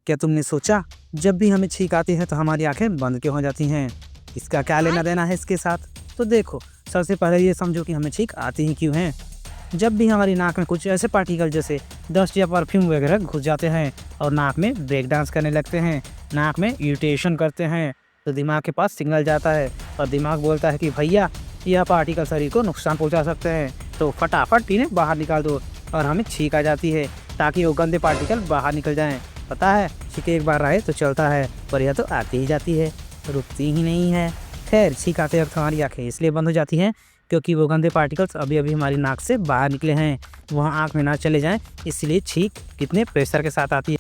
क्या तुमने सोचा जब भी हमें छींक आती है तो हमारी आंखें बंद क्यों हो जाती हैं? इसका क्या लेना देना है इसके साथ? तो देखो, सबसे पहले ये समझो कि हमें छींक आती ही क्यों है। जब भी हमारी नाक में कुछ ऐसे पार्टिकल जैसे डस्ट या परफ्यूम वगैरह घुस जाते हैं और नाक में ब्रेक डांस करने लगते हैं, नाक में इरिटेशन करते हैं, तो दिमाग के पास सिग्नल जाता है और दिमाग बोलता है कि भैया यह पार्टिकल शरीर को नुकसान पहुंचा सकते हैं, तो फटाफट इन्हें बाहर निकाल दो। और हमें छींक आ जाती है ताकि वो गंदे पार्टिकल बाहर निकल जाएं। पता है, छींक एक बार आए तो चलता है, पर यह तो आती ही जाती है, रुकती ही नहीं है। खैर, छींक आते वक्त हमारी आंखें इसलिए बंद हो जाती हैं क्योंकि वो गंदे पार्टिकल्स अभी अभी हमारी नाक से बाहर निकले हैं, वहाँ आँख में ना चले जाएं, इसलिए छींक कितने प्रेशर के साथ आती है।